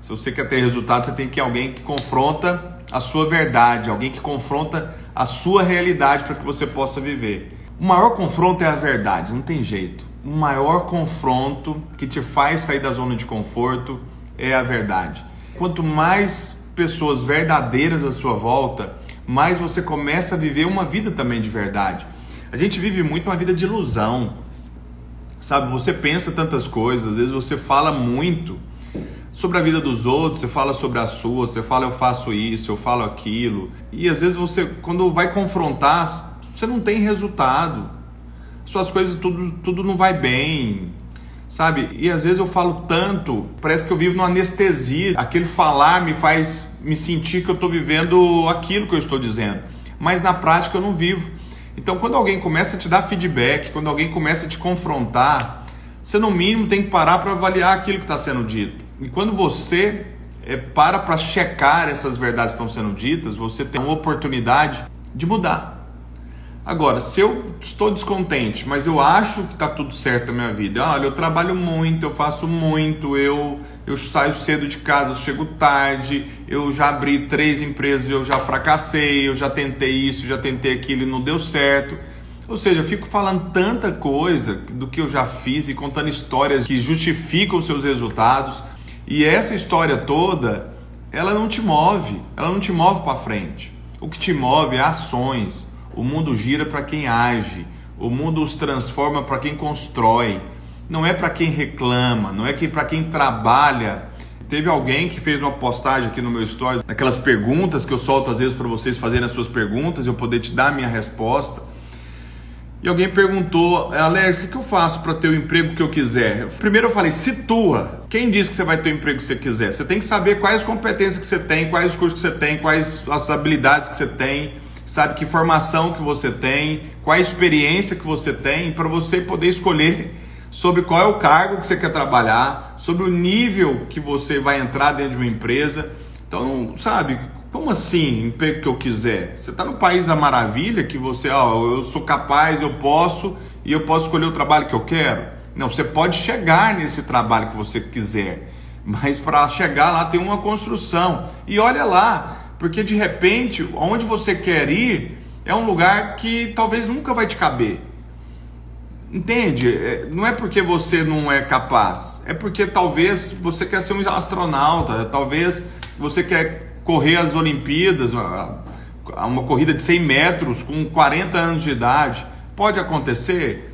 Se você quer ter resultado, você tem que ir alguém que confronta a sua verdade, alguém que confronta a sua realidade para que você possa viver. O maior confronto é a verdade, não tem jeito. O maior confronto que te faz sair da zona de conforto é a verdade. Quanto mais pessoas verdadeiras à sua volta, mais você começa a viver uma vida também de verdade. A gente vive muito uma vida de ilusão, sabe? Você pensa tantas coisas, às vezes você fala muito sobre a vida dos outros, você fala sobre a sua, você fala eu faço isso, eu falo aquilo, e às vezes você, quando vai confrontar, você não tem resultado, suas coisas tudo não vai bem, sabe? E às vezes eu falo tanto, parece que eu vivo numa anestesia, aquele falar me faz me sentir que eu estou vivendo aquilo que eu estou dizendo, mas na prática eu não vivo. Então quando alguém começa a te dar feedback, quando alguém começa a te confrontar, você no mínimo tem que parar para avaliar aquilo que está sendo dito. E quando você para checar essas verdades que estão sendo ditas, você tem uma oportunidade de mudar. Agora, se eu estou descontente, mas eu acho que está tudo certo na minha vida, olha, eu trabalho muito, eu faço muito, eu saio cedo de casa, eu chego tarde, eu já abri 3 empresas, eu já fracassei, eu já tentei isso, já tentei aquilo e não deu certo. Ou seja, eu fico falando tanta coisa do que eu já fiz e contando histórias que justificam os seus resultados. E essa história toda, ela não te move para frente. O que te move é ações. O mundo gira para quem age. O mundo os transforma para quem constrói. Não é para quem reclama, não é para quem trabalha. Teve alguém que fez uma postagem aqui no meu story, aquelas perguntas que eu solto às vezes para vocês fazerem as suas perguntas e eu poder te dar a minha resposta. E alguém perguntou, Alex, o que eu faço para ter o emprego que eu quiser? Primeiro eu falei, situa. Quem disse que você vai ter o emprego que você quiser? Você tem que saber quais competências que você tem, quais os cursos que você tem, quais as habilidades que você tem, sabe, que formação que você tem, qual a experiência que você tem, para você poder escolher sobre qual é o cargo que você quer trabalhar, sobre o nível que você vai entrar dentro de uma empresa. Então, sabe, como assim, emprego que eu quiser? Você está no país da maravilha que você, eu sou capaz, eu posso escolher o trabalho que eu quero? Não, você pode chegar nesse trabalho que você quiser, mas para chegar lá tem uma construção. E olha lá, porque de repente, onde você quer ir é um lugar que talvez nunca vai te caber. Entende? Não é porque você não é capaz, é porque talvez você quer ser um astronauta, talvez você quer correr as Olimpíadas, uma corrida de 100 metros com 40 anos de idade. Pode acontecer?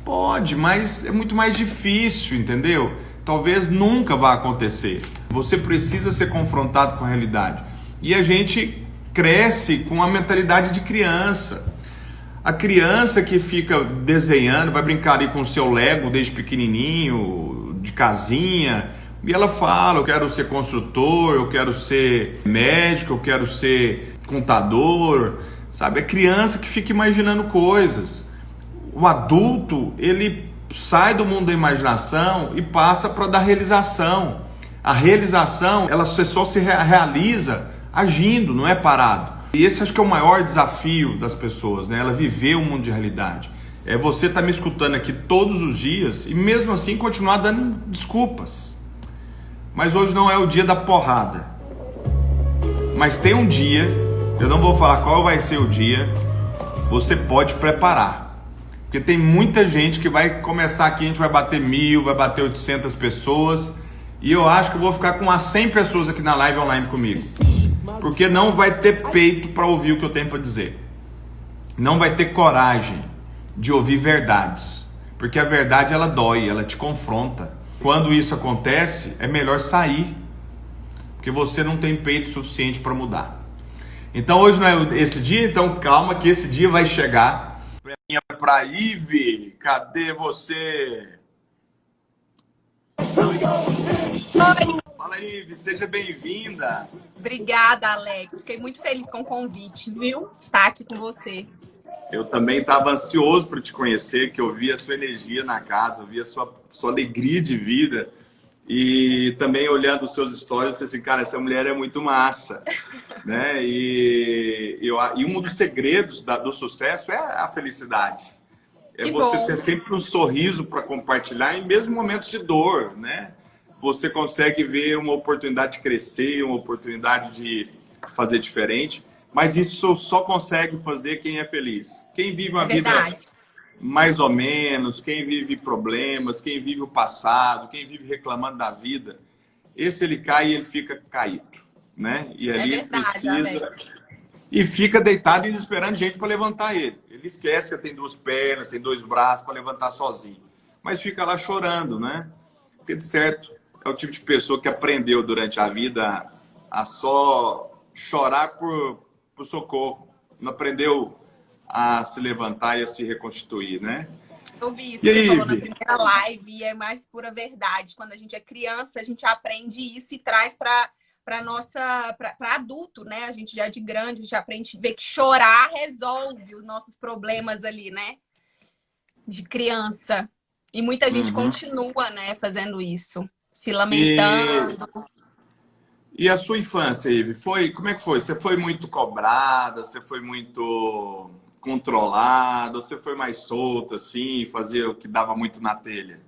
Pode, mas é muito mais difícil, entendeu? Talvez nunca vá acontecer. Você precisa ser confrontado com a realidade. E a gente cresce com a mentalidade de criança. A criança que fica desenhando, vai brincar ali com o seu Lego desde pequenininho, de casinha, e ela fala, eu quero ser construtor, eu quero ser médico, eu quero ser contador, sabe? É criança que fica imaginando coisas. O adulto, ele sai do mundo da imaginação e passa para da realização. A realização, ela só se realiza agindo, não é parado. E esse acho que é o maior desafio das pessoas, né? Ela viver um mundo de realidade. É você estar me escutando aqui todos os dias e mesmo assim continuar dando desculpas. Mas hoje não é o dia da porrada. Mas tem um dia, eu não vou falar qual vai ser o dia, você pode preparar. Porque tem muita gente que vai começar aqui, a gente vai bater 1000, vai bater 800 pessoas. E eu acho que eu vou ficar com umas 100 pessoas aqui na live online comigo. Porque não vai ter peito para ouvir o que eu tenho para dizer. Não vai ter coragem de ouvir verdades. Porque a verdade ela dói, ela te confronta. Quando isso acontece, é melhor sair. Porque você não tem peito suficiente para mudar. Então hoje não é esse dia, então calma que esse dia vai chegar. Para Ive, cadê você? Oi. Fala Ive, seja bem-vinda. Obrigada, Alex. Fiquei muito feliz com o convite, viu? Estar aqui com você. Eu também estava ansioso para te conhecer, que eu vi a sua energia na casa, eu vi a sua alegria de vida. E também olhando os seus stories, eu falei assim, cara, essa mulher é muito massa. Né? E um dos segredos do sucesso é a felicidade. É Que você bom. ter sempre um sorriso para compartilhar em mesmo momentos de dor, né? você consegue ver uma oportunidade de crescer, uma oportunidade de fazer diferente, mas isso só consegue fazer quem é feliz. Quem vive uma É vida verdade. mais ou menos, quem vive problemas, quem vive o passado, quem vive reclamando da vida, esse ele cai e ele fica caído, né? E É ali ele verdade, Alex. precisa e fica deitado e esperando gente para levantar ele. Ele esquece que tem duas pernas, tem dois braços para levantar sozinho, mas fica lá chorando, né? Porque de certo é o tipo de pessoa que aprendeu durante a vida a só chorar por socorro, não aprendeu a se levantar e a se reconstituir, né? Eu vi isso E que você aí, falou na Ivi? primeira live e é mais pura verdade. Quando a gente é criança, a gente aprende isso e traz para nossa para adulto, né? A gente já de grande, a gente aprende a ver que chorar resolve os nossos problemas ali, né? De criança. E muita gente Uhum. continua, né, fazendo isso, se E, lamentando. e a sua infância, Ivi, como é que foi? Você foi muito cobrada? Você foi muito controlada? Você foi mais solta, assim, fazia o que dava muito na telha?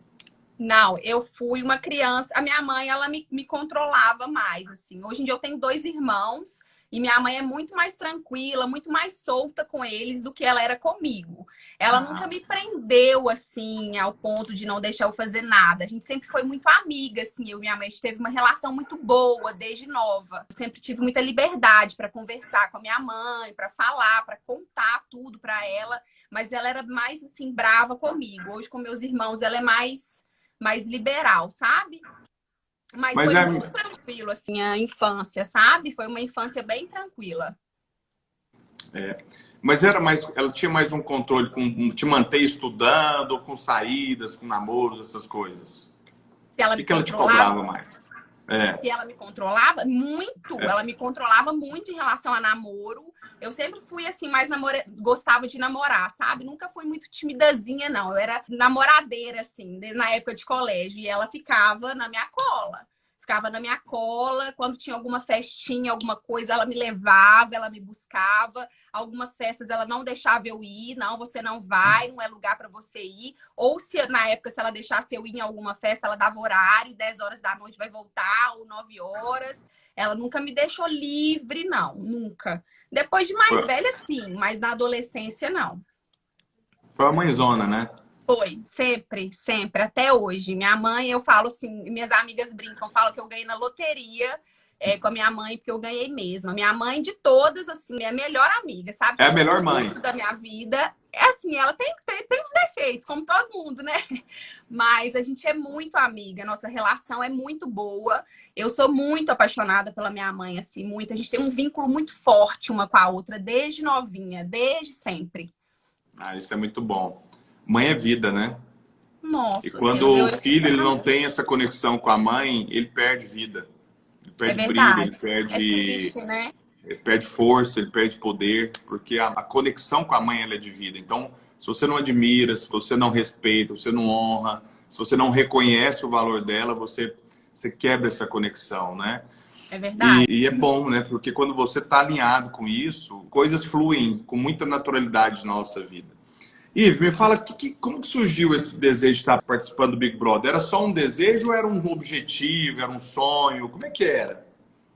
Não, eu fui uma criança. A minha mãe, ela me controlava mais, assim. Hoje em dia eu tenho dois irmãos e minha mãe é muito mais tranquila, muito mais solta com eles do que ela era comigo. Ela nunca Ah, me prendeu, assim, ao ponto de não deixar eu fazer nada. A gente sempre foi muito amiga, assim. Eu e minha mãe, a gente teve uma relação muito boa desde nova. Eu sempre tive muita liberdade para conversar com a minha mãe, para falar, para contar tudo para ela. Mas ela era mais, assim, brava comigo. Hoje, com meus irmãos, ela é mais liberal, sabe? Mas mas foi é, muito tranquilo, assim, a infância, sabe? Foi uma infância bem tranquila. mas era mais, ela tinha mais um controle com te manter estudando, com saídas, com namoros, essas coisas. Se ela O me que ela te controlava, cobrava mais? É, se ela me controlava muito, é. ela me controlava muito em relação a namoro. Eu sempre fui assim, mais gostava de namorar, sabe? Nunca fui muito timidazinha, não. Eu era namoradeira, assim, na época de colégio. E ela ficava na minha cola. Ficava na minha cola. Quando tinha alguma festinha, alguma coisa, ela me levava, ela me buscava. Algumas festas ela não deixava eu ir. Não, você não vai, não é lugar para você ir. Ou se na época, se ela deixasse eu ir em alguma festa, ela dava horário, 10 horas da noite vai voltar, ou 9 horas. Ela nunca me deixou livre, não, nunca. Depois de mais Foi, velha, sim, mas na adolescência, não. foi a mãezona, né? Foi, sempre, sempre, até hoje. Minha mãe, eu falo assim, minhas amigas brincam, falam que eu ganhei na loteria com a minha mãe, porque eu ganhei mesmo. A minha mãe, de todas, assim, minha melhor amiga, sabe? É a melhor mãe. Tudo da minha vida. É assim, ela tem uns defeitos, como todo mundo, né? Mas a gente é muito amiga, nossa relação é muito boa. Eu sou muito apaixonada pela minha mãe, assim, muito. A gente tem um vínculo muito forte uma com a outra, desde novinha, desde sempre. Ah, isso é muito bom. Mãe é vida, né? E Nossa, quando Deus, o filho ele não sinceramente. tem essa conexão com a mãe, ele perde vida. Ele É perde brilho, verdade. É triste, né? ele perde força, ele perde poder, porque a conexão com a mãe ela é de vida. Então, se você não admira, se você não respeita, se você não honra, se você não reconhece o valor dela, você quebra essa conexão, né? É verdade. E é bom, né? Porque quando você está alinhado com isso, coisas fluem com muita naturalidade na nossa vida. Ive, me fala, como que surgiu esse desejo de estar participando do Big Brother? Era só um desejo ou era um objetivo, era um sonho? Como é que era?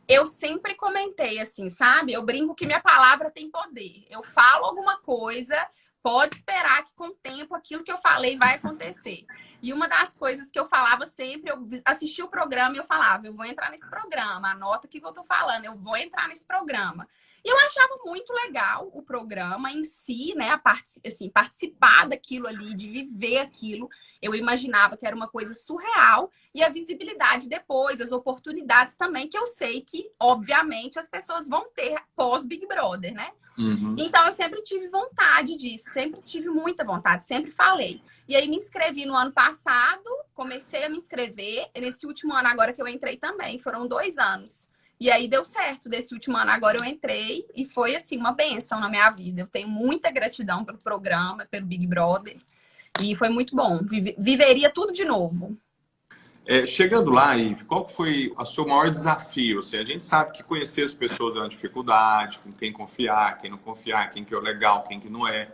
Eu sempre comentei assim, sabe? Eu brinco que minha palavra tem poder. Eu falo alguma coisa, pode esperar que com o tempo aquilo que eu falei vai acontecer. E uma das coisas que eu falava sempre, eu assistia o programa e eu falava, eu vou entrar nesse programa, anota o que eu tô falando, eu vou entrar nesse programa. E eu achava muito legal o programa em si, né? Assim, participar daquilo ali, de viver aquilo. Eu imaginava que era uma coisa surreal. E a visibilidade depois, as oportunidades também, que eu sei que, obviamente, as pessoas vão ter pós-Big Brother, né? Uhum. Então, eu sempre tive vontade disso, sempre tive muita vontade, sempre falei. E aí, me inscrevi no ano passado, comecei a me inscrever. Nesse último ano, agora que eu entrei também, foram 2 anos. E aí, deu certo. Desse último ano, agora eu entrei e foi, assim, uma benção na minha vida. Eu tenho muita gratidão pelo programa, pelo Big Brother. E foi muito bom. Viveria tudo de novo. Chegando lá, Ive, qual que foi o seu maior desafio? Assim, a gente sabe que conhecer as pessoas é uma dificuldade, com quem confiar, quem não confiar, quem que é o legal, quem que não é.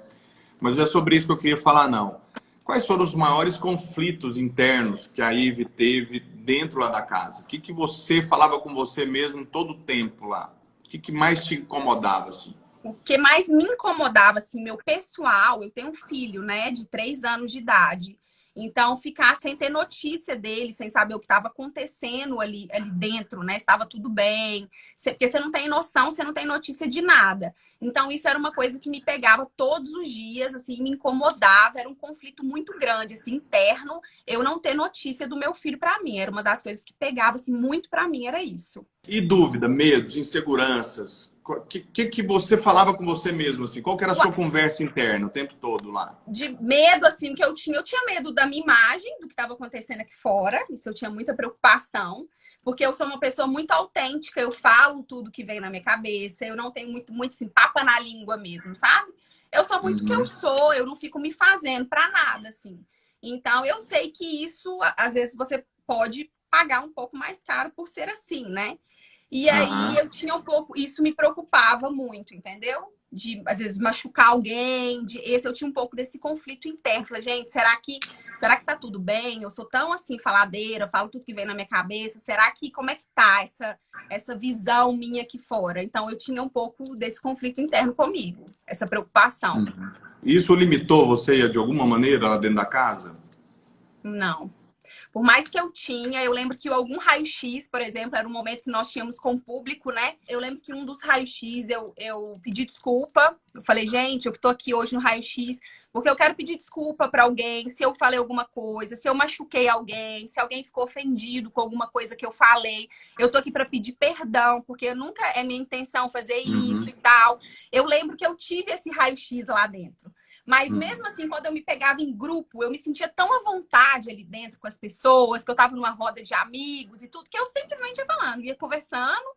Mas é sobre isso que eu queria falar, não. Quais foram os maiores conflitos internos que a Ive teve dentro lá da casa? O que que você falava com você mesmo todo o tempo lá? O que que mais te incomodava, assim? O que mais me incomodava, assim, meu pessoal, eu tenho um filho, né, de 3 anos de idade. Então, ficar sem ter notícia dele, sem saber o que estava acontecendo ali dentro, né? Estava tudo bem. Porque você não tem noção, você não tem notícia de nada. Então, isso era uma coisa que me pegava todos os dias, assim, me incomodava. Era um conflito muito grande, assim, interno. Eu não ter notícia do meu filho para mim. Era uma das coisas que pegava, assim, muito para mim, era isso. E dúvida, medos, inseguranças? O que você falava com você mesmo, assim? Qual que era a sua conversa interna o tempo todo lá? De medo, assim, que eu tinha medo da minha imagem, do que estava acontecendo aqui fora. Isso eu tinha muita preocupação. Porque eu sou uma pessoa muito autêntica, eu falo tudo que vem na minha cabeça, eu não tenho muito assim, papa na língua mesmo, sabe? Eu sou muito o que eu sou, eu não fico me fazendo pra nada, assim. Então, eu sei que isso, às vezes, você pode pagar um pouco mais caro por ser assim, né? E aí eu tinha um pouco, isso me preocupava muito, entendeu? De, às vezes, machucar alguém, eu tinha um pouco desse conflito interno. Falei, gente, será que tá tudo bem? Eu sou tão, assim, faladeira, falo tudo que vem na minha cabeça. Será que, como é que tá essa visão minha aqui fora? Então, eu tinha um pouco desse conflito interno comigo, essa preocupação. Isso limitou você, de alguma maneira, lá dentro da casa? Não. Por mais que eu lembro que algum raio-x, por exemplo, era um momento que nós tínhamos com o público, né? Eu lembro que um dos raio-x eu pedi desculpa. Eu falei, gente, eu tô aqui hoje no raio-x porque eu quero pedir desculpa para alguém se eu falei alguma coisa, se eu machuquei alguém, se alguém ficou ofendido com alguma coisa que eu falei. Eu tô aqui para pedir perdão, porque nunca é minha intenção fazer isso e tal. Eu lembro que eu tive esse raio-x lá dentro. Mas mesmo assim, quando eu me pegava em grupo, eu me sentia tão à vontade ali dentro com as pessoas, que eu tava numa roda de amigos e tudo, que eu simplesmente ia falando, ia conversando,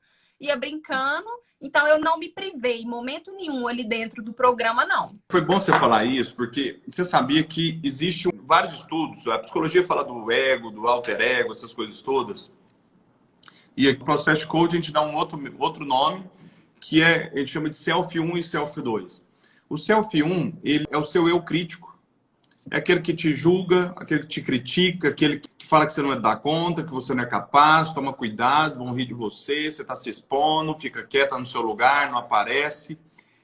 ia brincando. Então eu não me privei em momento nenhum ali dentro do programa, não. Foi bom você falar isso, porque você sabia que existem vários estudos, a psicologia fala do ego, do alter ego, essas coisas todas. E aqui no Process Coach a gente dá um outro nome, que a gente chama de Self 1 e Self 2. O Self 1, ele é o seu eu crítico. É aquele que te julga, aquele que te critica, aquele que fala que você não vai dar conta, que você não é capaz, toma cuidado, vão rir de você, você está se expondo, fica quieta no seu lugar, não aparece.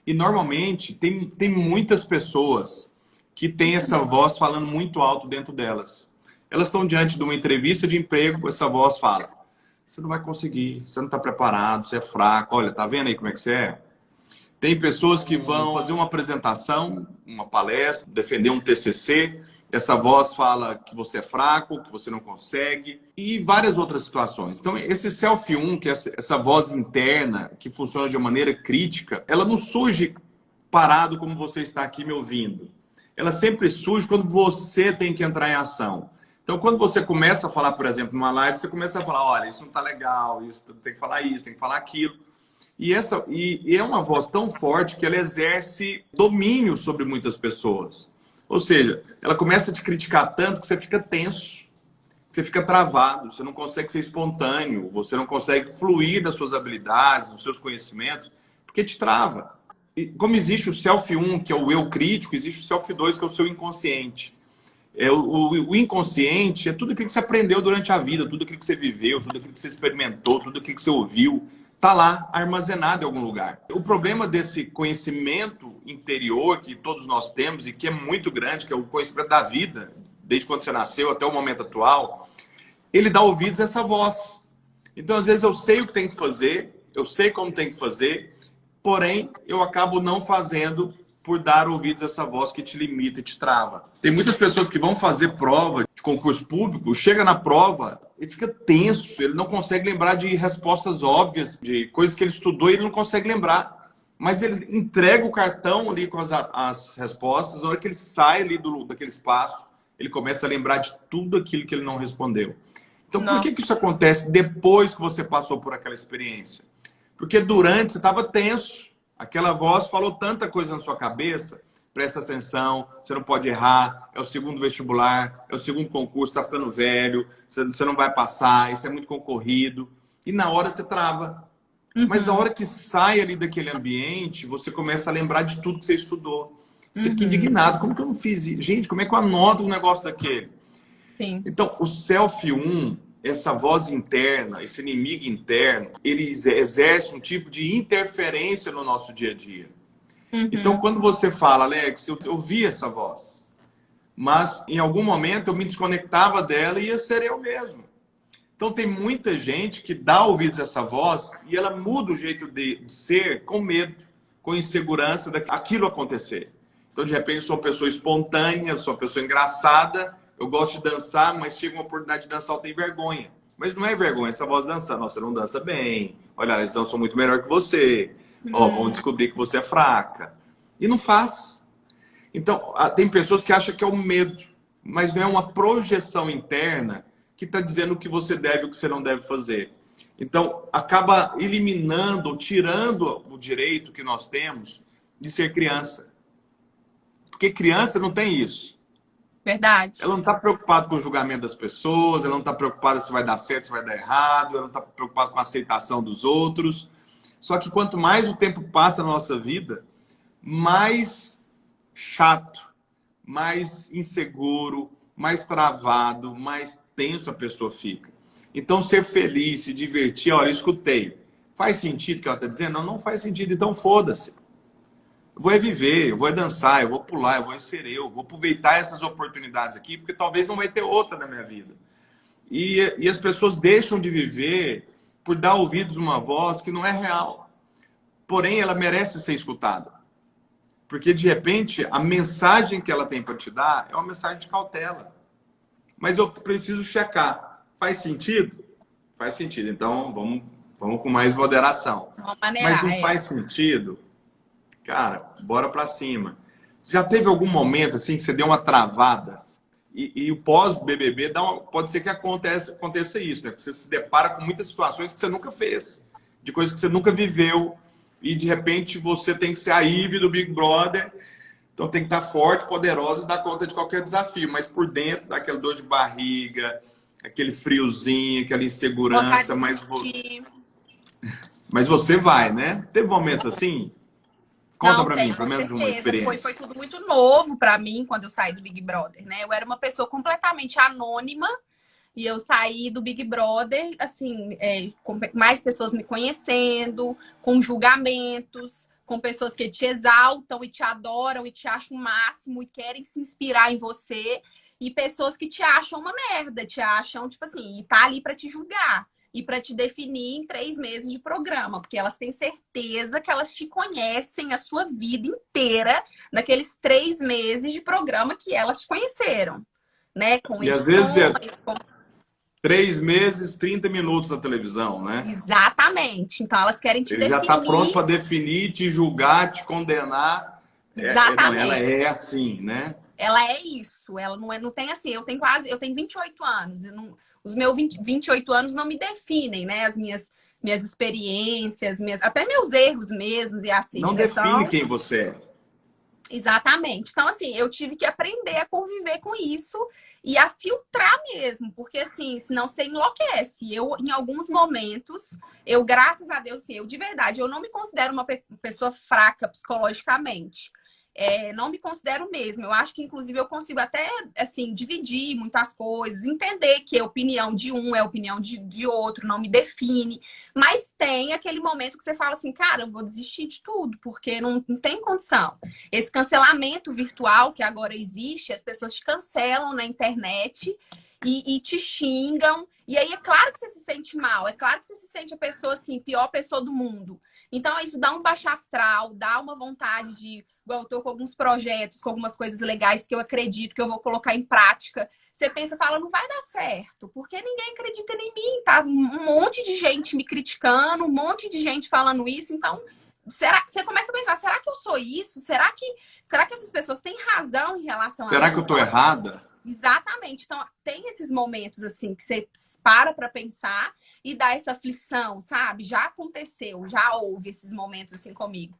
E normalmente tem muitas pessoas que têm essa voz falando muito alto dentro delas. Elas estão diante de uma entrevista de emprego, essa voz fala: você não vai conseguir, você não está preparado, você é fraco, olha, tá vendo aí como é que você é? Tem pessoas que vão fazer uma apresentação, uma palestra, defender um TCC. Essa voz fala que você é fraco, que você não consegue, e várias outras situações. Então, esse Self 1, que é essa voz interna, que funciona de uma maneira crítica, ela não surge parado como você está aqui me ouvindo. Ela sempre surge quando você tem que entrar em ação. Então, quando você começa a falar, por exemplo, numa live, você começa a falar, olha, isso não está legal, isso, tem que falar isso, tem que falar aquilo. E é uma voz tão forte que ela exerce domínio sobre muitas pessoas. Ou seja, ela começa a te criticar tanto que você fica tenso, você fica travado, você não consegue ser espontâneo, você não consegue fluir das suas habilidades, dos seus conhecimentos, porque te trava. E como existe o Self 1, que é o eu crítico, existe o Self 2, que é o seu inconsciente. O inconsciente é tudo aquilo que você aprendeu durante a vida, tudo aquilo que você viveu, tudo aquilo que você experimentou, tudo aquilo que você ouviu. Está lá armazenado em algum lugar. O problema desse conhecimento interior que todos nós temos e que é muito grande, que é o conhecimento da vida, desde quando você nasceu até o momento atual, ele dá ouvidos a essa voz. Então, às vezes, eu sei o que tem que fazer, eu sei como tem que fazer, porém, eu acabo não fazendo por dar ouvidos a essa voz que te limita e te trava. Tem muitas pessoas que vão fazer prova de concurso público, chega na prova, ele fica tenso, ele não consegue lembrar de respostas óbvias, de coisas que ele estudou e ele não consegue lembrar. Mas ele entrega o cartão ali com as respostas, na hora que ele sai ali daquele espaço, ele começa a lembrar de tudo aquilo que ele não respondeu. Então, por que isso acontece depois que você passou por aquela experiência? Porque durante você estava tenso, aquela voz falou tanta coisa na sua cabeça. Presta atenção, você não pode errar, é o segundo vestibular, é o segundo concurso, está ficando velho, você não vai passar, isso é muito concorrido. E na hora você trava. Mas na hora que sai ali daquele ambiente, você começa a lembrar de tudo que você estudou. Você fica indignado, como que eu não fiz isso? Gente, como é que eu anoto um negócio daquele? Sim. Então, o Self 1, essa voz interna, esse inimigo interno, ele exerce um tipo de interferência no nosso dia a dia. Então, Uhum. quando você fala, Alex, eu ouvi essa voz, mas em algum momento eu me desconectava dela e ia ser eu mesmo. Então, tem muita gente que dá ouvidos a essa voz e ela muda o jeito de ser com medo, com insegurança daquilo acontecer. Então, de repente, eu sou uma pessoa espontânea, eu sou uma pessoa engraçada, eu gosto de dançar, mas chega uma oportunidade de dançar, eu tenho vergonha. Mas não é vergonha essa voz dançar. Nossa, você não dança bem. Olha, eles dançam muito melhor que você. Ó, vão descobrir que você é fraca. E não faz. Então, tem pessoas que acham que é o medo, mas não é uma projeção interna que está dizendo o que você deve e o que você não deve fazer. Então, acaba eliminando, tirando o direito que nós temos de ser criança. Porque criança não tem isso. Verdade. Ela não está preocupada com o julgamento das pessoas, ela não está preocupada se vai dar certo, se vai dar errado, ela não está preocupada com a aceitação dos outros. Só que quanto mais o tempo passa na nossa vida, mais chato, mais inseguro, mais travado, mais tenso a pessoa fica. Então, ser feliz, se divertir, olha, eu escutei. Faz sentido o que ela está dizendo? Não, não faz sentido, então foda-se. Eu vou viver, eu vou dançar, eu vou pular, eu vou ser eu, vou aproveitar essas oportunidades aqui, porque talvez não vai ter outra na minha vida. E as pessoas deixam de viver por dar ouvidos a uma voz que não é real. Porém, ela merece ser escutada. Porque, de repente, a mensagem que ela tem para te dar é uma mensagem de cautela. Mas eu preciso checar. Faz sentido? Faz sentido. Então, vamos com mais moderação. Vamos Mas maneirar, não faz sentido? Cara, bora para cima. Já teve algum momento assim que você deu uma travada? E o pós-BBB pode ser que aconteça isso, né? Você se depara com muitas situações que você nunca fez, de coisas que você nunca viveu, e de repente você tem que ser a Ivy do Big Brother, então tem que estar forte, poderosa e dar conta de qualquer desafio, mas por dentro dá aquela dor de barriga, aquele friozinho, aquela vontade insegurança, de desistir. mas você vai, né? Teve momentos assim? Conta Não, para mim, tem, pelo com menos uma certeza. Foi experiência. tudo muito novo para mim quando eu saí do Big Brother, né? Eu era uma pessoa completamente anônima e eu saí do Big Brother, assim, com mais pessoas me conhecendo, com julgamentos, com pessoas que te exaltam e te adoram e te acham o máximo e querem se inspirar em você, e pessoas que te acham uma merda, te acham, tipo assim, e tá ali para te julgar e para te definir em 3 meses de programa, porque elas têm certeza que elas te conhecem a sua vida inteira naqueles 3 meses de programa que elas te conheceram, né? Com E às vezes é edições, com... 3 meses, 30 minutos na televisão, né? Exatamente. Então elas querem te Ele já está pronto definir. para definir, te julgar, te condenar. Não, ela Exatamente. é assim, né? Ela é isso. Ela não é, não tem assim. Eu tenho 28 anos. Os meus 28 anos não me definem, né? As minhas experiências, até meus erros mesmos e assim. Não define quem você é. Exatamente. Então, assim, eu tive que aprender a conviver com isso e a filtrar mesmo, porque assim, senão você enlouquece. Eu, em alguns momentos, graças a Deus, assim, eu de verdade, eu não me considero uma pessoa fraca psicologicamente. Não me considero mesmo. Eu acho que, inclusive, eu consigo até, assim, dividir muitas coisas, entender que a opinião de um é a opinião de outro, não me define. Mas tem aquele momento que você fala assim, cara, eu vou desistir de tudo, porque não tem condição. Esse cancelamento virtual que agora existe, as pessoas te cancelam na internet e te xingam. E aí é claro que você se sente mal, é claro que você se sente a pessoa, assim, pior pessoa do mundo. Então, isso dá um baixo astral, dá uma vontade de... Igual eu tô com alguns projetos, com algumas coisas legais que eu acredito que eu vou colocar em prática. Você pensa, fala, não vai dar certo, porque ninguém acredita em mim, tá? Um monte de gente me criticando, um monte de gente falando isso. Então, você começa a pensar, será que eu sou isso? Será que essas pessoas têm razão em relação a Será mim? que eu estou errada? Exatamente. Então, tem esses momentos, assim, que você para pensar e dá essa aflição, sabe? Já aconteceu, já houve esses momentos, assim, comigo.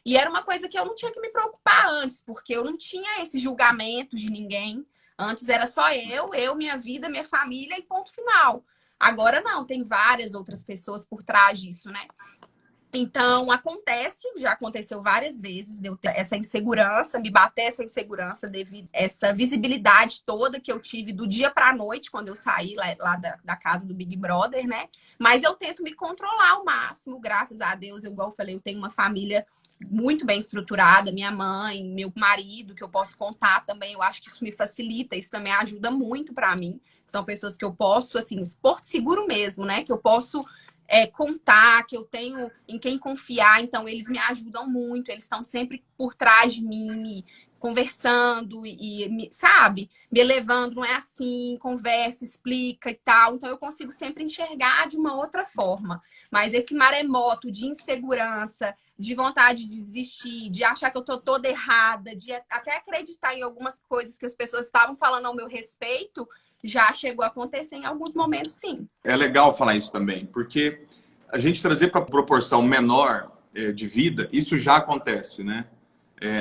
E era uma coisa que eu não tinha que me preocupar antes, porque eu não tinha esse julgamento de ninguém. Antes era só eu, minha vida, minha família e ponto final. Agora não, tem várias outras pessoas por trás disso, né? Então, acontece, já aconteceu várias vezes, de eu ter essa insegurança, me bater essa insegurança devido a essa visibilidade toda que eu tive do dia para a noite, quando eu saí lá da casa do Big Brother, né? Mas eu tento me controlar ao máximo, graças a Deus. Igual eu falei, eu tenho uma família muito bem estruturada, minha mãe, meu marido, que eu posso contar também. Eu acho que isso me facilita, isso também ajuda muito para mim. São pessoas que eu posso, assim, porto seguro mesmo, né? Que eu posso contar, que eu tenho em quem confiar, então eles me ajudam muito, eles estão sempre por trás de mim, me conversando sabe, me elevando, não é assim, conversa, explica e tal, então eu consigo sempre enxergar de uma outra forma. Mas esse maremoto de insegurança, de vontade de desistir, de achar que eu tô toda errada, de até acreditar em algumas coisas que as pessoas estavam falando ao meu respeito, já chegou a acontecer em alguns momentos, sim. É legal falar isso também, porque a gente trazer para proporção menor de vida, isso já acontece, né?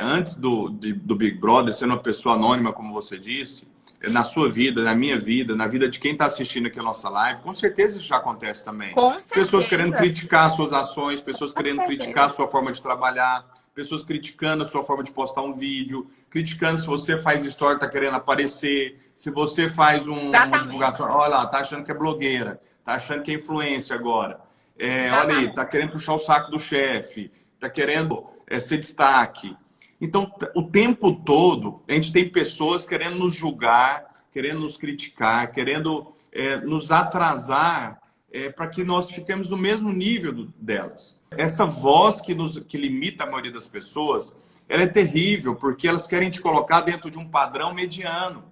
Antes do Big Brother, sendo uma pessoa anônima, como você disse, na sua vida, na minha vida, na vida de quem está assistindo aqui a nossa live, com certeza isso já acontece também. Com certeza. Pessoas querendo criticar suas ações, pessoas Com querendo certeza. criticar a sua forma de trabalhar, pessoas criticando a sua forma de postar um vídeo, criticando se você faz história, tá querendo aparecer, se você faz uma divulgação, olha lá, tá achando que é blogueira, tá achando que é influência agora. Olha aí, tá querendo puxar o saco do chefe, tá querendo ser destaque. Então, o tempo todo, a gente tem pessoas querendo nos julgar, querendo nos criticar, querendo nos atrasar para que nós fiquemos no mesmo nível delas. Essa voz que limita a maioria das pessoas, ela é terrível, porque elas querem te colocar dentro de um padrão mediano,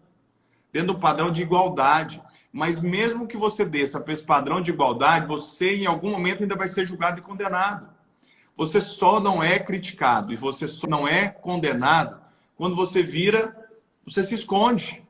dentro de um padrão de igualdade. Mas mesmo que você desça para esse padrão de igualdade, você em algum momento ainda vai ser julgado e condenado. Você só não é criticado e você só não é condenado quando você você se esconde.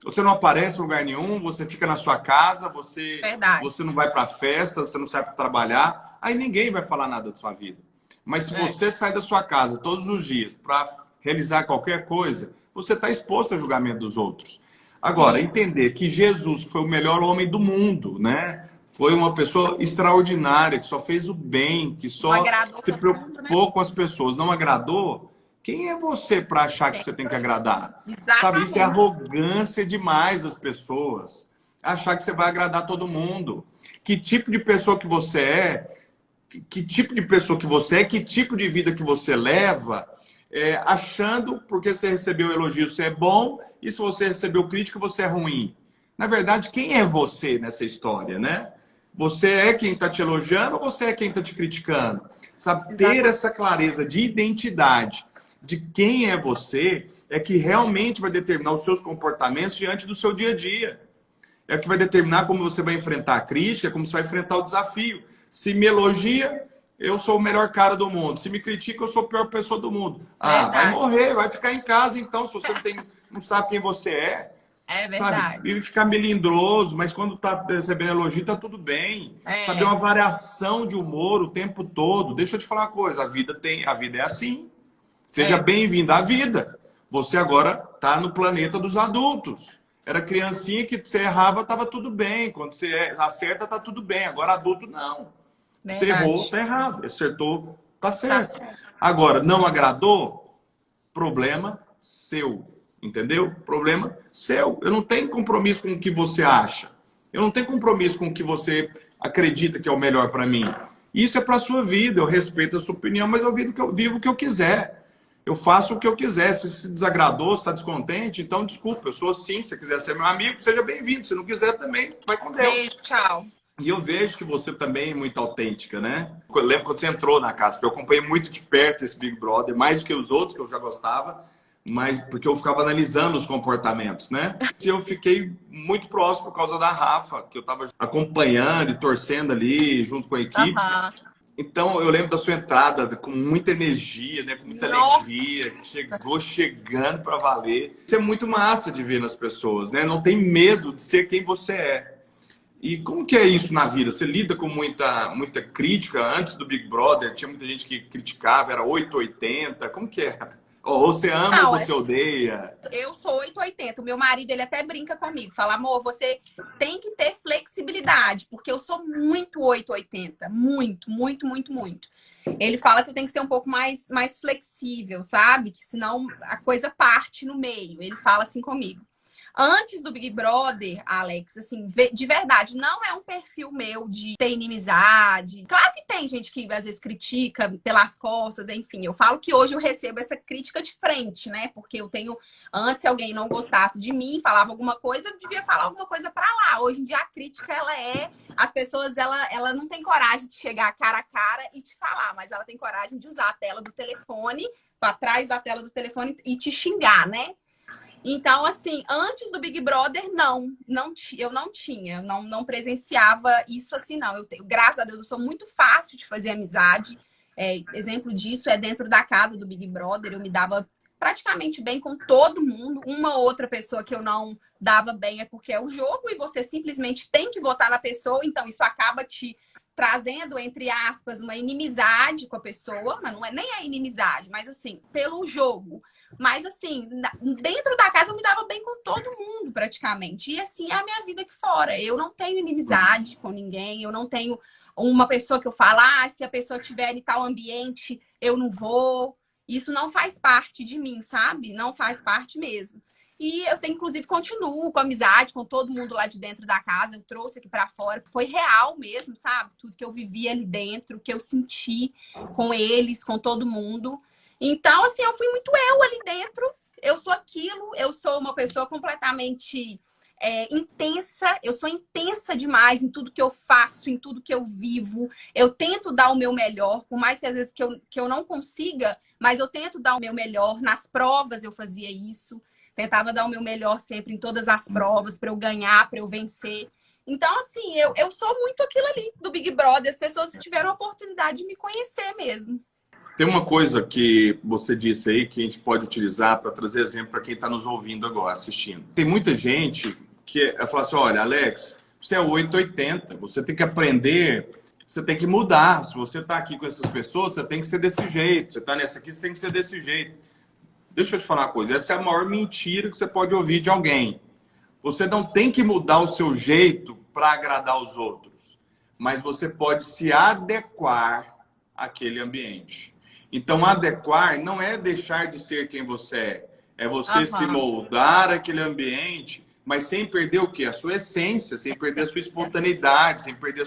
Você não aparece em lugar nenhum, você fica na sua casa, você não vai para festa, você não sai para trabalhar, aí ninguém vai falar nada da sua vida. Mas se você sai da sua casa todos os dias para realizar qualquer coisa, você está exposto ao julgamento dos outros. Agora, entender que Jesus foi o melhor homem do mundo, né? Foi uma pessoa extraordinária, que só fez o bem, que só se preocupou com as pessoas. Não agradou? Quem é você para achar que você tem que agradar? Exatamente. Sabe, isso é arrogância demais das pessoas. Achar que você vai agradar todo mundo. Que tipo de pessoa que você é? Que tipo de pessoa que você é? Que tipo de vida que você leva? Achando, porque você recebeu elogio, você é bom, e se você recebeu crítica, você é ruim. Na verdade, quem é você nessa história, né? Você é quem está te elogiando ou você é quem está te criticando? Sabe, ter essa clareza de identidade de quem é você é que realmente vai determinar os seus comportamentos diante do seu dia a dia. É o que vai determinar como você vai enfrentar a crítica, como você vai enfrentar o desafio. Se me elogia, eu sou o melhor cara do mundo. Se me critica, eu sou a pior pessoa do mundo. Vai morrer, vai ficar em casa então, se você não sabe quem você é. É verdade. Sabe? E ficar melindroso, mas quando tá recebendo elogio, tá tudo bem. Sabe, uma variação de humor o tempo todo. Deixa eu te falar uma coisa, a vida é assim. Seja bem-vindo à vida. Você agora tá no planeta dos adultos. Era criancinha que você errava, tava tudo bem. Quando você acerta, tá tudo bem. Agora adulto, não. Verdade. Você errou, tá errado. Acertou, tá certo. Agora, não agradou? Problema seu. Entendeu? Problema seu. Eu não tenho compromisso com o que você acha. Eu não tenho compromisso com o que você acredita que é o melhor para mim. Isso é para a sua vida. Eu respeito a sua opinião, mas eu vivo o que eu quiser. Eu faço o que eu quiser. Se desagradou, se está descontente, então desculpa. Eu sou assim. Se você quiser ser meu amigo, seja bem-vindo. Se não quiser também, vai com Deus. Beijo, tchau. E eu vejo que você também é muito autêntica, né? Eu lembro quando você entrou na casa, porque eu acompanhei muito de perto esse Big Brother, mais do que os outros, que eu já gostava. Mas porque eu ficava analisando os comportamentos, né? E eu fiquei muito próximo por causa da Rafa, que eu estava acompanhando e torcendo ali junto com a equipe. Então eu lembro da sua entrada com muita energia, né? Com muita alegria, chegando para valer. Isso é muito massa de ver nas pessoas, né? Não tem medo de ser quem você é. E como que é isso na vida? Você lida com muita crítica? Antes do Big Brother, tinha muita gente que criticava, era 880. Como que é? Ou você ama ou Não, você odeia. eu sou 880. O meu marido, ele até brinca comigo. Fala, amor, você tem que ter flexibilidade, porque eu sou muito 880. Muito, muito, muito, muito. Ele fala que eu tenho que ser um pouco mais flexível, sabe? Que senão a coisa parte no meio. Ele fala assim comigo. Antes do Big Brother, Alex, assim, de verdade, não é um perfil meu de ter inimizade. Claro que tem gente que às vezes critica pelas costas, enfim. Eu falo que hoje eu recebo essa crítica de frente, né? Porque eu tenho. Antes, se alguém não gostasse de mim, falava alguma coisa, eu devia falar alguma coisa pra lá. Hoje em dia, a crítica, ela é. As pessoas, ela não tem coragem de chegar cara a cara e te falar, mas ela tem coragem de usar a tela do telefone, pra trás da tela do telefone e te xingar, né? Então, assim, antes do Big Brother, eu não tinha, não presenciava isso assim, não. Graças a Deus, eu sou muito fácil de fazer amizade. Exemplo disso é dentro da casa do Big Brother, eu me dava praticamente bem com todo mundo. Uma ou outra pessoa que eu não dava bem é porque é o jogo e você simplesmente tem que votar na pessoa, então isso acaba te trazendo, entre aspas, uma inimizade com a pessoa, mas não é nem a inimizade, mas assim, pelo jogo. Mas, assim, dentro da casa eu me dava bem com todo mundo, praticamente. E, assim, é a minha vida aqui fora. Eu não tenho inimizade com ninguém. Eu não tenho uma pessoa que eu falo, se a pessoa estiver em tal ambiente, eu não vou. Isso não faz parte de mim, sabe? Não faz parte mesmo. E eu tenho, inclusive, continuo com amizade com todo mundo lá de dentro da casa. Eu trouxe aqui pra fora, que foi real mesmo, sabe? Tudo que eu vivi ali dentro, que eu senti com eles, com todo mundo. Então, assim, eu fui muito eu ali dentro. Eu sou aquilo. Eu sou uma pessoa completamente intensa. Eu sou intensa demais em tudo que eu faço, em tudo que eu vivo. Eu tento dar o meu melhor, por mais que às vezes que eu não consiga, mas eu tento dar o meu melhor. Nas provas eu fazia isso. Tentava dar o meu melhor sempre em todas as provas, para eu ganhar, para eu vencer. Então, assim, eu sou muito aquilo ali do Big Brother. As pessoas tiveram a oportunidade de me conhecer mesmo. Tem uma coisa que você disse aí que a gente pode utilizar para trazer exemplo para quem está nos ouvindo agora, assistindo. Tem muita gente que fala assim, olha, Alex, você é 880, você tem que aprender, você tem que mudar. Se você está aqui com essas pessoas, você tem que ser desse jeito. Você está nessa aqui, você tem que ser desse jeito. Deixa eu te falar uma coisa, essa é a maior mentira que você pode ouvir de alguém. Você não tem que mudar o seu jeito para agradar os outros, mas você pode se adequar àquele ambiente. Então, adequar não é deixar de ser quem você é. É você se moldar àquele ambiente, mas sem perder o quê? A sua essência, sem perder a sua espontaneidade, sem perder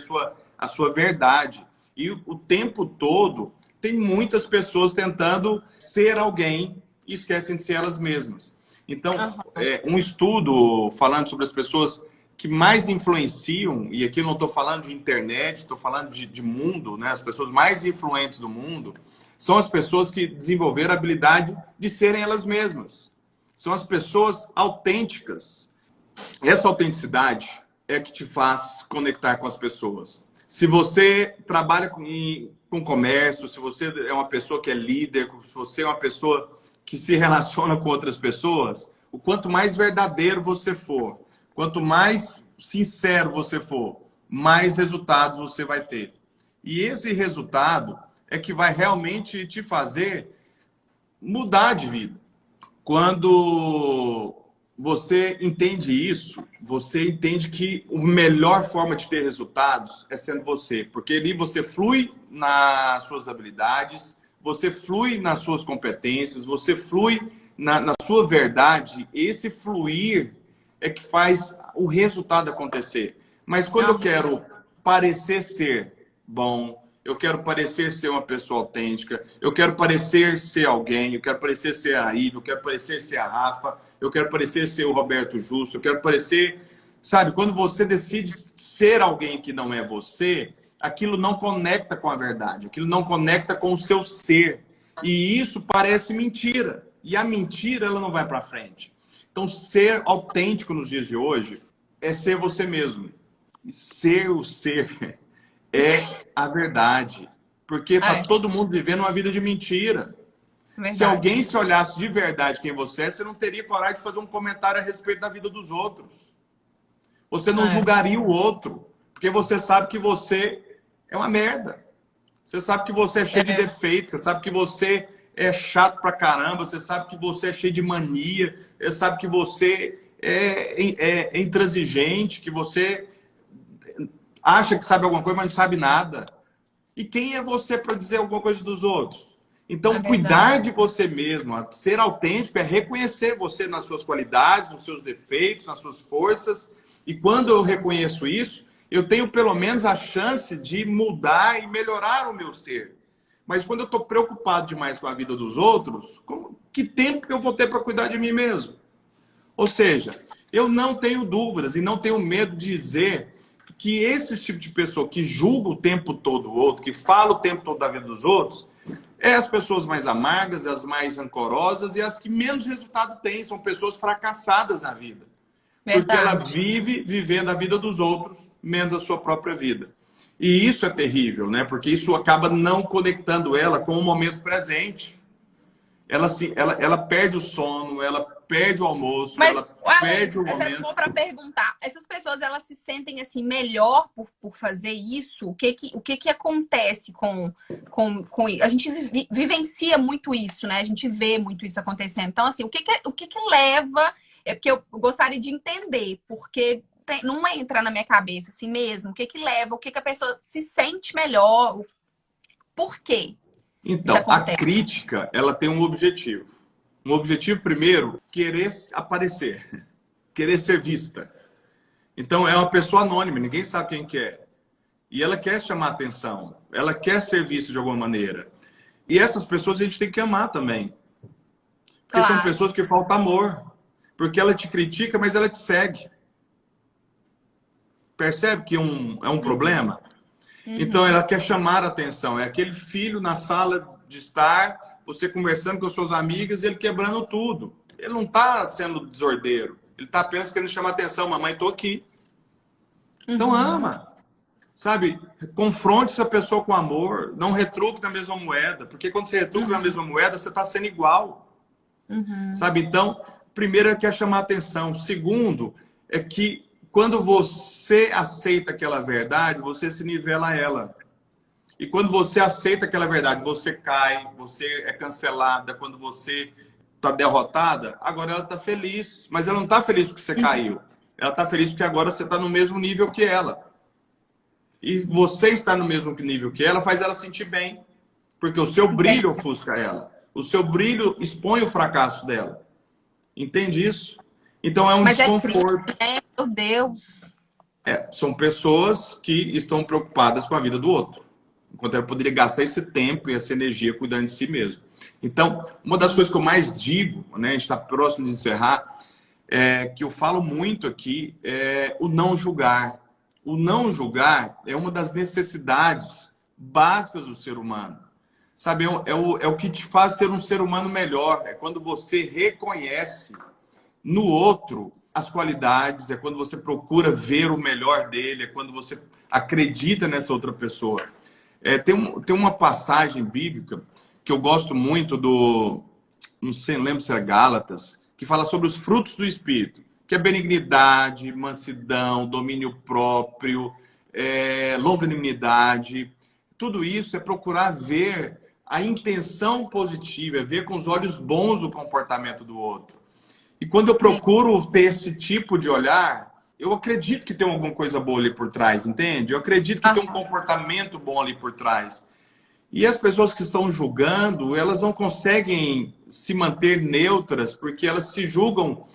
a sua verdade. E o tempo todo, tem muitas pessoas tentando ser alguém e esquecem de ser elas mesmas. Então, um estudo falando sobre as pessoas que mais influenciam, e aqui eu não estou falando de internet, estou falando de mundo, né? As pessoas mais influentes do mundo, são as pessoas que desenvolveram a habilidade de serem elas mesmas. São as pessoas autênticas. Essa autenticidade é que te faz conectar com as pessoas. Se você trabalha com comércio, se você é uma pessoa que é líder, se você é uma pessoa que se relaciona com outras pessoas, o quanto mais verdadeiro você for, quanto mais sincero você for, mais resultados você vai ter. E esse resultado é que vai realmente te fazer mudar de vida. Quando você entende isso, você entende que a melhor forma de ter resultados é sendo você. Porque ali você flui nas suas habilidades, você flui nas suas competências, você flui na sua verdade. Esse fluir é que faz o resultado acontecer. Mas quando eu quero parecer ser bom, eu quero parecer ser uma pessoa autêntica, eu quero parecer ser alguém, eu quero parecer ser a Ive, eu quero parecer ser a Rafa, eu quero parecer ser o Roberto Justo, eu quero parecer... Sabe, quando você decide ser alguém que não é você, aquilo não conecta com a verdade, aquilo não conecta com o seu ser. E isso parece mentira. E a mentira, ela não vai para frente. Então, ser autêntico nos dias de hoje é ser você mesmo. Ser o ser é a verdade. Porque tá todo mundo vivendo uma vida de mentira. Verdade. Se alguém se olhasse de verdade quem você é, você não teria coragem de fazer um comentário a respeito da vida dos outros. Você não julgaria o outro. Porque você sabe que você é uma merda. Você sabe que você é cheio de defeitos. Você sabe que você é chato pra caramba, você sabe que você é cheio de mania, você sabe que você é intransigente, que você acha que sabe alguma coisa, mas não sabe nada. E quem é você para dizer alguma coisa dos outros? É Então, verdade. cuidar de você mesmo, ser autêntico, é reconhecer você nas suas qualidades, nos seus defeitos, nas suas forças. E quando eu reconheço isso, eu tenho pelo menos a chance de mudar e melhorar o meu ser. Mas quando eu estou preocupado demais com a vida dos outros, que tempo que eu vou ter para cuidar de mim mesmo? Ou seja, eu não tenho dúvidas e não tenho medo de dizer que esse tipo de pessoa que julga o tempo todo o outro, que fala o tempo todo da vida dos outros, é as pessoas mais amargas, as mais rancorosas e as que menos resultado têm. São pessoas fracassadas na vida. Porque ela Verdade. vive vivendo a vida dos outros, menos a sua própria vida. E isso é terrível, né? Porque isso acaba não conectando ela com o momento presente. Ela perde o sono, ela perde o almoço, Mas, ela perde Alex, o até momento. vou para perguntar, essas pessoas elas se sentem assim melhor por fazer isso? O que que acontece com a gente vivencia muito isso, né? A gente vê muito isso acontecendo. Então, assim, o que que leva? É porque eu gostaria de entender, porque não entra na minha cabeça assim mesmo. O que que leva? O que que a pessoa se sente melhor? Por quê isso Então, a acontece? crítica, ela tem um objetivo. Um objetivo, primeiro, querer aparecer, querer ser vista. Então, é uma pessoa anônima, ninguém sabe quem que é. E ela quer chamar atenção, ela quer ser vista de alguma maneira. E essas pessoas a gente tem que amar também. Porque são Claro. pessoas que faltam amor. Porque ela te critica, mas ela te segue. Percebe que é um problema? Então, Uhum. ela quer chamar a atenção. É aquele filho na sala de estar, você conversando com as suas amigas e ele quebrando tudo. Ele não está sendo desordeiro. Ele está apenas querendo chamar a atenção. Mamãe, estou aqui. Então, Uhum. ama. Sabe? Confronte essa pessoa com amor. Não retruque na mesma moeda. Porque quando você retruca na Uhum. mesma moeda, você está sendo igual. Uhum. Sabe? Então, primeiro é quer chamar atenção. Segundo, é que quando você aceita aquela verdade, você se nivela a ela. E quando você aceita aquela verdade, você cai, você é cancelada. Quando você está derrotada, agora ela está feliz. Mas ela não está feliz porque você caiu. Ela está feliz porque agora você está no mesmo nível que ela. E você estar no mesmo nível que ela faz ela sentir bem. Porque o seu brilho Entendi. ofusca ela. O seu brilho expõe o fracasso dela. Entende isso? Então é um Mas é triste, desconforto. né? Meu Deus. São pessoas que estão preocupadas com a vida do outro. Enquanto ela poderia gastar esse tempo e essa energia cuidando de si mesmo. Então, uma das coisas que eu mais digo, né, a gente está próximo de encerrar, que eu falo muito aqui, é o não julgar. O não julgar é uma das necessidades básicas do ser humano. Sabe, é o que te faz ser um ser humano melhor. É quando você reconhece no outro as qualidades, é quando você procura ver o melhor dele, é quando você acredita nessa outra pessoa. Tem uma passagem bíblica que eu gosto muito não sei, não lembro se é Gálatas, que fala sobre os frutos do Espírito, que é benignidade, mansidão, domínio próprio, longanimidade. Tudo isso é procurar ver a intenção positiva, é ver com os olhos bons o comportamento do outro. E quando eu Sim. procuro ter esse tipo de olhar, eu acredito que tem alguma coisa boa ali por trás, entende? Eu acredito que tem um Aham. comportamento bom ali por trás. E as pessoas que estão julgando, elas não conseguem se manter neutras porque elas se julgam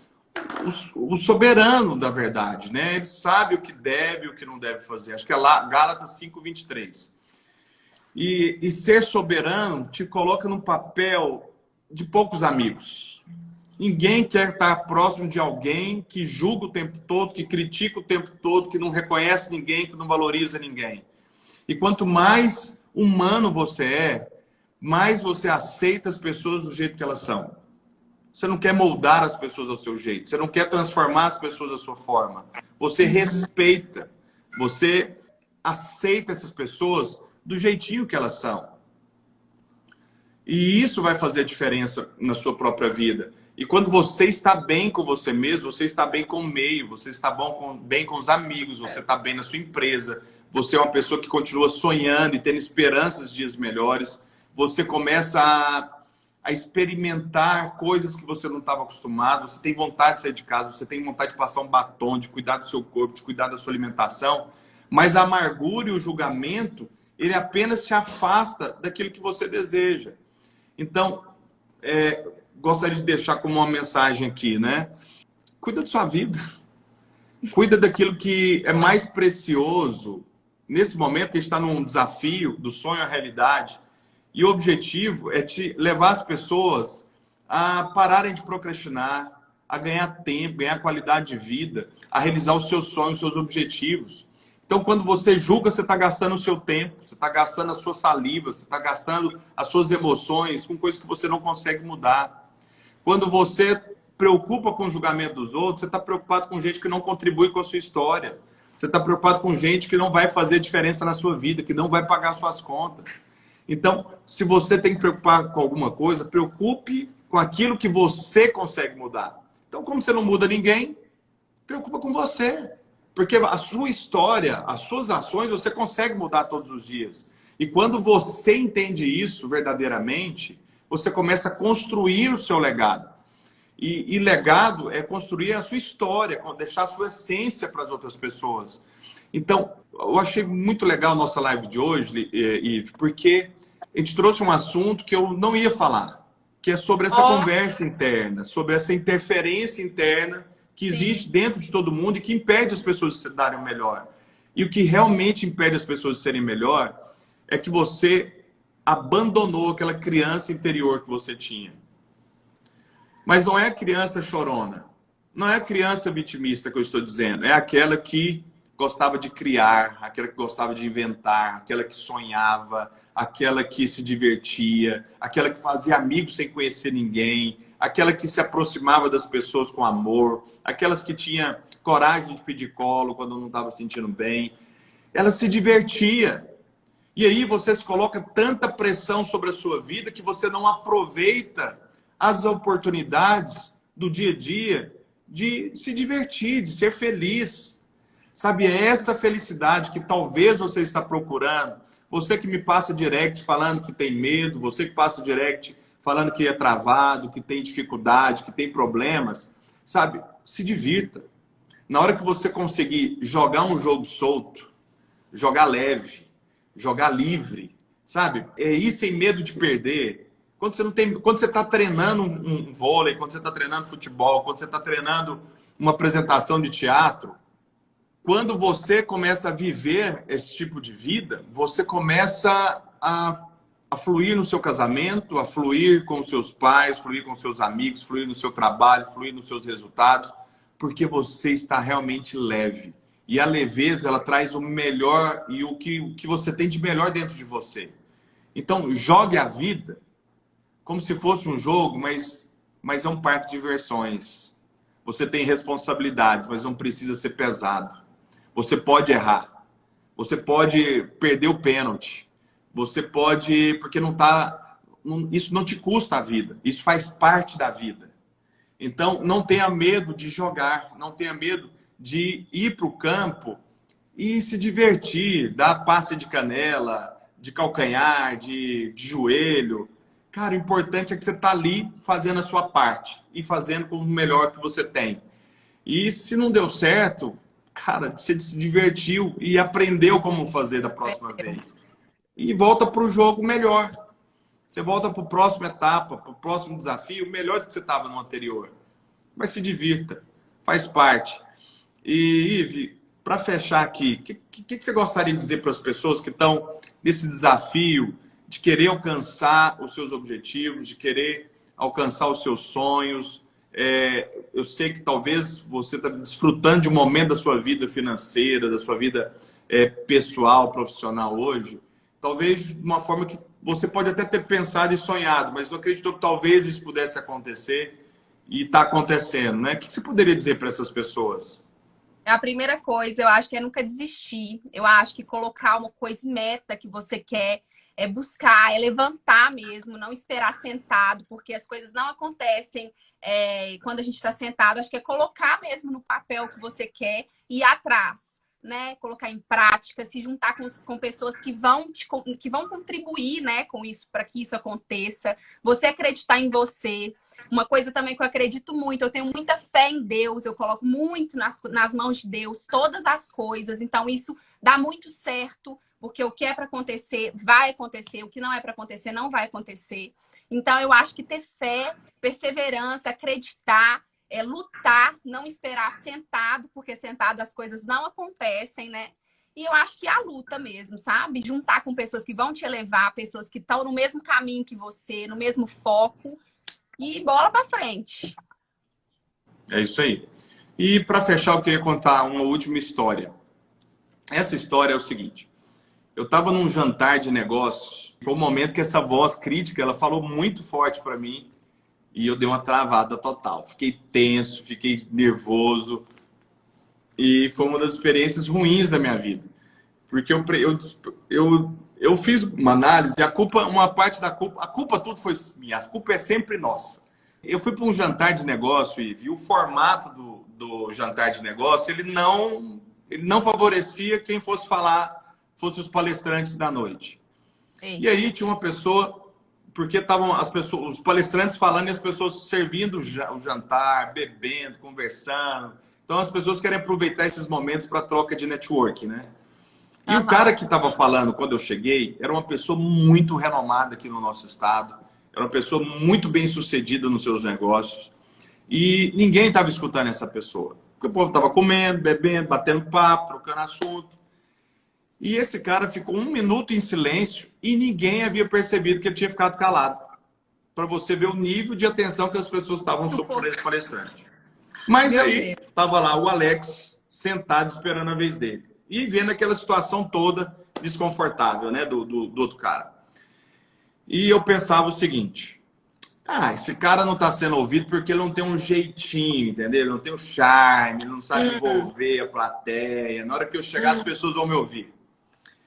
o soberano da verdade, né? Ele sabe o que deve e o que não deve fazer. Acho que é lá, Gálatas 5:23. E ser soberano te coloca no papel de poucos amigos. Ninguém quer estar próximo de alguém que julga o tempo todo, que critica o tempo todo, que não reconhece ninguém, que não valoriza ninguém. E quanto mais humano você mais você aceita as pessoas do jeito que elas são. Você não quer moldar as pessoas ao seu jeito. Você não quer transformar as pessoas da sua forma. Você respeita. Você aceita essas pessoas do jeitinho que elas são. E isso vai fazer a diferença na sua própria vida. E quando você está bem com você mesmo, você está bem com o meio, você está bem com os amigos, você está bem na sua empresa, você é uma pessoa que continua sonhando e tendo esperanças de dias melhores, você começa a experimentar coisas que você não estava acostumado, você tem vontade de sair de casa, você tem vontade de passar um batom, de cuidar do seu corpo, de cuidar da sua alimentação, mas a amargura e o julgamento, ele apenas te afasta daquilo que você deseja. Então, gostaria de deixar como uma mensagem aqui, né? Cuida da sua vida. Cuida daquilo que é mais precioso. Nesse momento, a gente está num desafio do sonho à realidade. E o objetivo é te levar as pessoas a pararem de procrastinar, a ganhar tempo, ganhar qualidade de vida, a realizar os seus sonhos, os seus objetivos. Então, quando você julga, você está gastando o seu tempo, você está gastando a sua saliva, você está gastando as suas emoções com coisas que você não consegue mudar. Quando você preocupa com o julgamento dos outros, você está preocupado com gente que não contribui com a sua história. Você está preocupado com gente que não vai fazer diferença na sua vida, que não vai pagar suas contas. Então, se você tem que preocupar com alguma coisa, preocupe com aquilo que você consegue mudar. Então, como você não muda ninguém, preocupa com você. Porque a sua história, as suas ações, você consegue mudar todos os dias. E quando você entende isso verdadeiramente, você começa a construir o seu legado. E legado é construir a sua história, deixar a sua essência para as outras pessoas. Então, eu achei muito legal a nossa live de hoje, Ive, porque a gente trouxe um assunto que eu não ia falar, que é sobre essa conversa interna, sobre essa interferência interna que existe dentro de todo mundo e que impede as pessoas de se darem o melhor. E o que realmente impede as pessoas de serem melhor é que você abandonou aquela criança interior que você tinha. Mas não é a criança chorona, não é a criança vitimista que eu estou dizendo, é aquela que gostava de criar, aquela que gostava de inventar, aquela que sonhava, aquela que se divertia, aquela que fazia amigos sem conhecer ninguém, aquela que se aproximava das pessoas com amor, aquelas que tinha coragem de pedir colo quando não estava sentindo bem. Ela se divertia. E aí você se coloca tanta pressão sobre a sua vida que você não aproveita as oportunidades do dia a dia de se divertir, de ser feliz. Sabe, é essa felicidade que talvez você está procurando. Você que me passa direct falando que tem medo, você que passa direct falando que é travado, que tem dificuldade, que tem problemas, sabe, se divirta. Na hora que você conseguir jogar um jogo solto, jogar leve, jogar livre, sabe, é ir sem medo de perder. Quando você está treinando um vôlei, quando você está treinando futebol, quando você está treinando uma apresentação de teatro, quando você começa a viver esse tipo de vida, você começa a fluir no seu casamento, a fluir com os seus pais, fluir com os seus amigos, fluir no seu trabalho, fluir nos seus resultados, porque você está realmente leve. E a leveza, ela traz o melhor e o que você tem de melhor dentro de você. Então, jogue a vida como se fosse um jogo, mas é um parque de diversões. Você tem responsabilidades, mas não precisa ser pesado. Você pode errar. Você pode perder o pênalti. Você pode... Porque isso não te custa a vida. Isso faz parte da vida. Então, não tenha medo de jogar. Não tenha medo de ir para o campo e se divertir. Dar passe de canela, de calcanhar, de joelho. Cara, o importante é que você está ali fazendo a sua parte. E fazendo com o melhor que você tem. E se não deu certo... Cara, você se divertiu e aprendeu como fazer da próxima vez. E volta para o jogo melhor. Você volta para a próxima etapa, para o próximo desafio, melhor do que você estava no anterior. Mas se divirta, faz parte. E, Ive, para fechar aqui, o que você gostaria de dizer para as pessoas que estão nesse desafio de querer alcançar os seus objetivos, de querer alcançar os seus sonhos? Eu sei que talvez você está desfrutando de um momento da sua vida financeira, da sua vida pessoal, profissional hoje, talvez de uma forma que você pode até ter pensado e sonhado, mas não acreditou que talvez isso pudesse acontecer e está acontecendo, né? O que você poderia dizer para essas pessoas? A primeira coisa, eu acho que é nunca desistir. Eu acho que colocar uma coisa em meta que você quer, é buscar, é levantar mesmo, não esperar sentado, porque as coisas não acontecem quando a gente está sentado. Acho que é colocar mesmo no papel o que você quer e ir atrás. né, colocar em prática, se juntar com pessoas que vão contribuir, né, com isso, para que isso aconteça. Você acreditar em você. Uma coisa também que eu acredito muito, eu tenho muita fé em Deus, eu coloco muito nas mãos de Deus todas as coisas. Então, isso dá muito certo, porque o que é para acontecer, vai acontecer. O que não é para acontecer, não vai acontecer. Então, eu acho que ter fé, perseverança, acreditar, lutar, não esperar sentado, porque sentado as coisas não acontecem, né? E eu acho que é a luta mesmo, sabe? Juntar com pessoas que vão te elevar, pessoas que estão no mesmo caminho que você, no mesmo foco, e bola pra frente. É isso aí. E para fechar, eu queria contar uma última história. Essa história é o seguinte. Eu estava num jantar de negócios. Foi um momento que essa voz crítica, ela falou muito forte para mim. E eu dei uma travada total. Fiquei tenso, fiquei nervoso. E foi uma das experiências ruins da minha vida. Porque eu fiz uma análise e a culpa, uma parte da culpa, a culpa tudo foi minha, a culpa é sempre nossa. Eu fui para um jantar de negócio e o formato do jantar de negócio, ele não favorecia quem fosse falar, fosse os palestrantes da noite. Ei. E aí tinha uma pessoa, porque estavam os palestrantes falando e as pessoas servindo o jantar, bebendo, conversando. Então as pessoas querem aproveitar esses momentos para troca de network, né? E o cara que estava falando quando eu cheguei era uma pessoa muito renomada aqui no nosso estado. Era uma pessoa muito bem sucedida nos seus negócios. E ninguém estava escutando essa pessoa. Porque o povo estava comendo, bebendo, batendo papo, trocando assunto. E esse cara ficou 1 minuto em silêncio e ninguém havia percebido que ele tinha ficado calado. Para você ver o nível de atenção que as pessoas estavam sobre esse palestrante. Mas aí estava lá o Alex sentado esperando a vez dele. E vendo aquela situação toda desconfortável, né, do outro cara. E eu pensava o seguinte: esse cara não está sendo ouvido porque ele não tem um jeitinho, entendeu? Ele não tem um charme, ele não sabe envolver a plateia. Na hora que eu chegar, as pessoas vão me ouvir.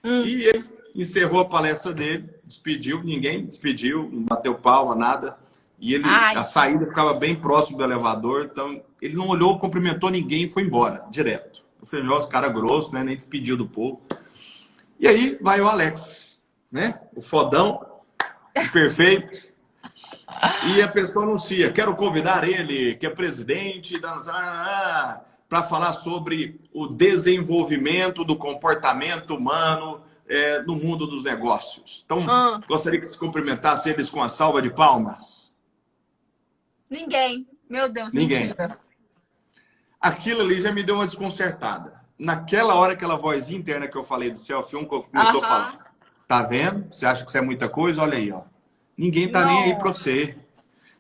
E ele encerrou a palestra dele, despediu, ninguém despediu, não bateu palma, nada. E a saída ficava bem próximo do elevador, então ele não olhou, cumprimentou ninguém e foi embora, direto. Eu falei, nossa, cara grosso, né? Nem despediu do povo. E aí vai o Alex, né? O fodão, o perfeito. E a pessoa anuncia, quero convidar ele, que é presidente para falar sobre o desenvolvimento do comportamento humano no mundo dos negócios. Então, gostaria que se cumprimentasse eles com a salva de palmas. Ninguém. Meu Deus, ninguém. Mentira. Aquilo ali já me deu uma desconcertada. Naquela hora, aquela voz interna que eu falei do Selfie 1, que começou a falar. Tá vendo? Você acha que isso é muita coisa? Olha aí, ó. Ninguém tá nem aí pra você.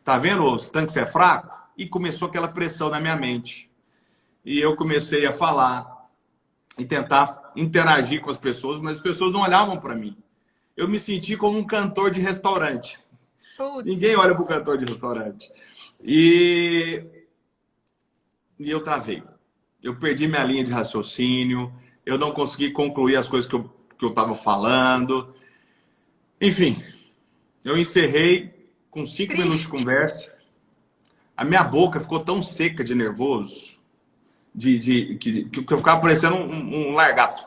Tá vendo, ô, tanto que você é fraco? E começou aquela pressão na minha mente. E eu comecei a falar e tentar interagir com as pessoas, mas as pessoas não olhavam para mim. Eu me senti como um cantor de restaurante. Putz. Ninguém olha pro cantor de restaurante. E eu travei. Eu perdi minha linha de raciocínio, eu não consegui concluir as coisas que eu estava falando. Enfim, eu encerrei com 5 minutos de conversa. A minha boca ficou tão seca de nervoso, que eu ficava parecendo um largato.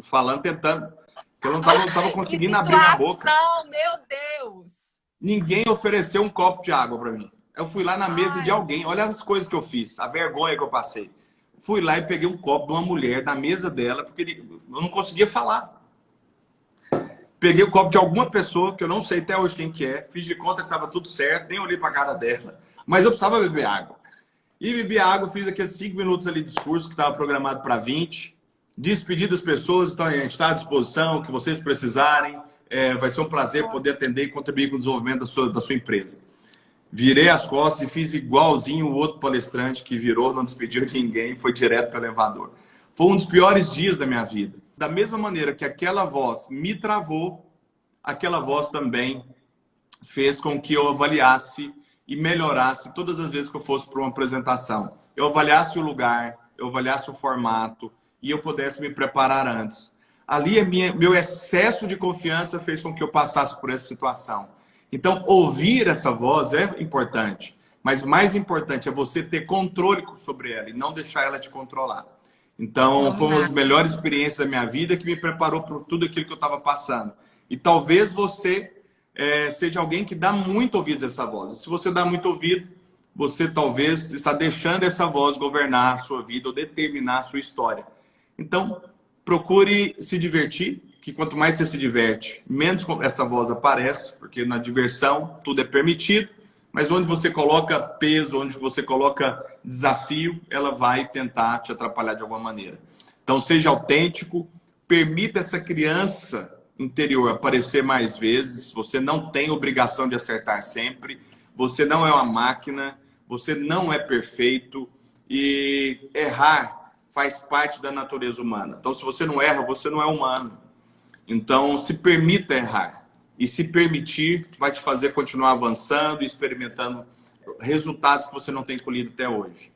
Falando, tentando. Que eu não estava conseguindo abrir minha boca. Meu Deus! Ninguém ofereceu um copo de água para mim. Eu fui lá na mesa de alguém, olha as coisas que eu fiz, a vergonha que eu passei. Fui lá e peguei um copo de uma mulher na mesa dela, porque eu não conseguia falar. Peguei o copo de alguma pessoa, que eu não sei até hoje quem que é, fiz de conta que estava tudo certo, nem olhei para a cara dela, mas eu precisava beber água. E bebi água, fiz aqueles 5 minutos ali de discurso, que estava programado para 20, despedi das pessoas, então a gente está à disposição, o que vocês precisarem, vai ser um prazer poder atender e contribuir com o desenvolvimento da sua empresa. Virei as costas e fiz igualzinho o outro palestrante que virou, não despediu de ninguém, foi direto para o elevador. Foi um dos piores dias da minha vida. Da mesma maneira que aquela voz me travou, aquela voz também fez com que eu avaliasse e melhorasse todas as vezes que eu fosse para uma apresentação. Eu avaliasse o lugar, eu avaliasse o formato e eu pudesse me preparar antes. Ali, meu excesso de confiança fez com que eu passasse por essa situação. Então, ouvir essa voz é importante, mas mais importante é você ter controle sobre ela e não deixar ela te controlar. Então, foi uma das melhores experiências da minha vida que me preparou para tudo aquilo que eu estava passando. E talvez você seja alguém que dá muito ouvido a essa voz. E se você dá muito ouvido, você talvez está deixando essa voz governar a sua vida ou determinar a sua história. Então, procure se divertir, que quanto mais você se diverte, menos essa voz aparece, porque na diversão tudo é permitido, mas onde você coloca peso, onde você coloca desafio, ela vai tentar te atrapalhar de alguma maneira. Então, seja autêntico, permita essa criança interior aparecer mais vezes. Você não tem obrigação de acertar sempre, você não é uma máquina, você não é perfeito e errar faz parte da natureza humana. Então, se você não erra, você não é humano. Então, se permita errar. E se permitir, vai te fazer continuar avançando e experimentando resultados que você não tem colhido até hoje.